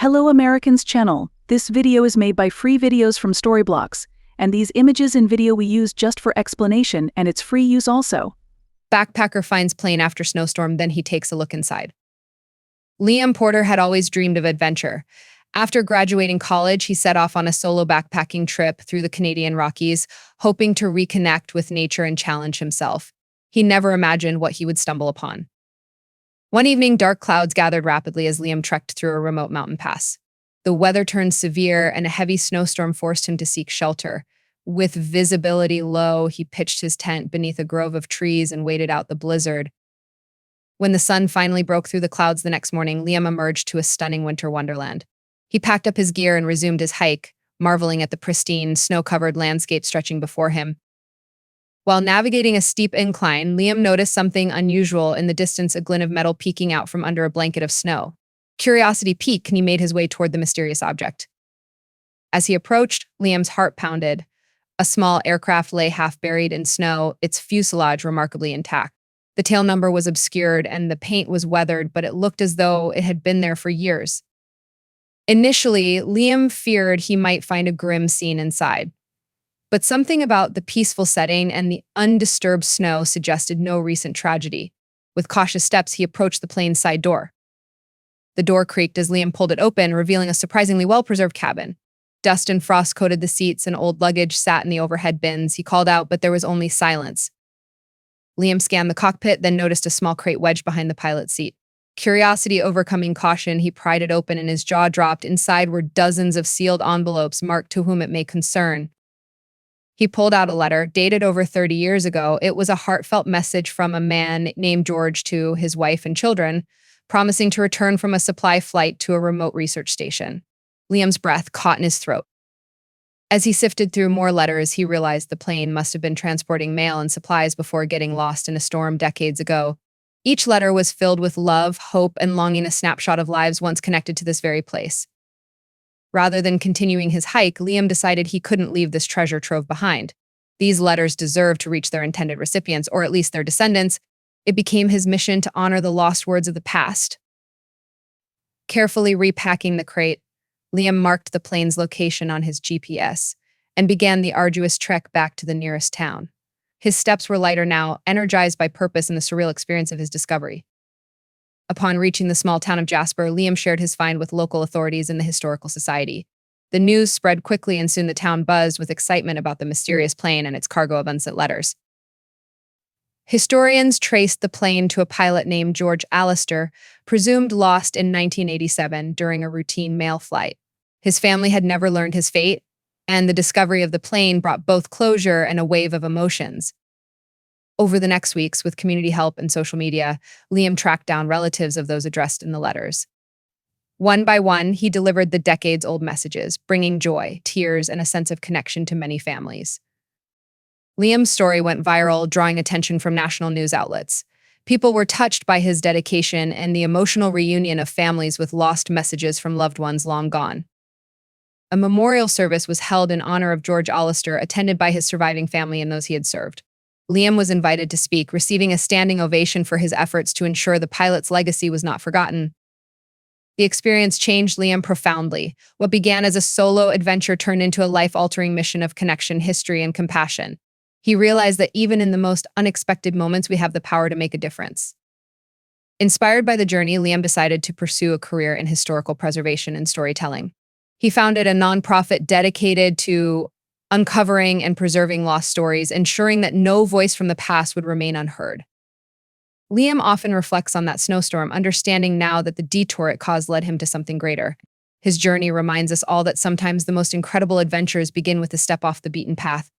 Hello Americans channel. This video is made by free videos from Storyblocks, and these images and video we use just for explanation, and it's free use also. Backpacker finds plane after snowstorm, then he takes a look inside. Liam Porter had always dreamed of adventure. After graduating college, he set off on a solo backpacking trip through the Canadian Rockies, hoping to reconnect with nature and challenge himself. He never imagined what he would stumble upon. One evening, dark clouds gathered rapidly as Liam trekked through a remote mountain pass. The weather turned severe, and a heavy snowstorm forced him to seek shelter. With visibility low, he pitched his tent beneath a grove of trees and waited out the blizzard. When the sun finally broke through the clouds the next morning, Liam emerged to a stunning winter wonderland. He packed up his gear and resumed his hike, marveling at the pristine, snow-covered landscape stretching before him. While navigating a steep incline, Liam noticed something unusual in the distance, a glint of metal peeking out from under a blanket of snow. Curiosity piqued, and he made his way toward the mysterious object. As he approached, Liam's heart pounded. A small aircraft lay half buried in snow, its fuselage remarkably intact. The tail number was obscured and the paint was weathered, but it looked as though it had been there for years. Initially, Liam feared he might find a grim scene inside. But something about the peaceful setting and the undisturbed snow suggested no recent tragedy. With cautious steps, he approached the plane's side door. The door creaked as Liam pulled it open, revealing a surprisingly well-preserved cabin. Dust and frost coated the seats, and old luggage sat in the overhead bins. He called out, but there was only silence. Liam scanned the cockpit, then noticed a small crate wedged behind the pilot's seat. Curiosity overcoming caution, he pried it open and his jaw dropped. Inside were dozens of sealed envelopes marked "To whom it may concern." He pulled out a letter, dated over 30 years ago. It was a heartfelt message from a man named George to his wife and children, promising to return from a supply flight to a remote research station. Liam's breath caught in his throat. As he sifted through more letters, he realized the plane must have been transporting mail and supplies before getting lost in a storm decades ago. Each letter was filled with love, hope, and longing, a snapshot of lives once connected to this very place. Rather than continuing his hike, Liam decided he couldn't leave this treasure trove behind. These letters deserved to reach their intended recipients, or at least their descendants. It became his mission to honor the lost words of the past. Carefully repacking the crate, Liam marked the plane's location on his GPS and began the arduous trek back to the nearest town. His steps were lighter now, energized by purpose and the surreal experience of his discovery. Upon reaching the small town of Jasper, Liam shared his find with local authorities and the Historical Society. The news spread quickly, and soon the town buzzed with excitement about the mysterious plane and its cargo of unsent letters. Historians traced the plane to a pilot named George Allister, presumed lost in 1987 during a routine mail flight. His family had never learned his fate, and the discovery of the plane brought both closure and a wave of emotions. Over the next weeks, with community help and social media, Liam tracked down relatives of those addressed in the letters. One by one, he delivered the decades-old messages, bringing joy, tears, and a sense of connection to many families. Liam's story went viral, drawing attention from national news outlets. People were touched by his dedication and the emotional reunion of families with lost messages from loved ones long gone. A memorial service was held in honor of George Allister, attended by his surviving family and those he had served. Liam was invited to speak, receiving a standing ovation for his efforts to ensure the pilot's legacy was not forgotten. The experience changed Liam profoundly. What began as a solo adventure turned into a life-altering mission of connection, history, and compassion. He realized that even in the most unexpected moments, we have the power to make a difference. Inspired by the journey, Liam decided to pursue a career in historical preservation and storytelling. He founded a nonprofit dedicated to uncovering and preserving lost stories, ensuring that no voice from the past would remain unheard. Liam often reflects on that snowstorm, understanding now that the detour it caused led him to something greater. His journey reminds us all that sometimes the most incredible adventures begin with a step off the beaten path.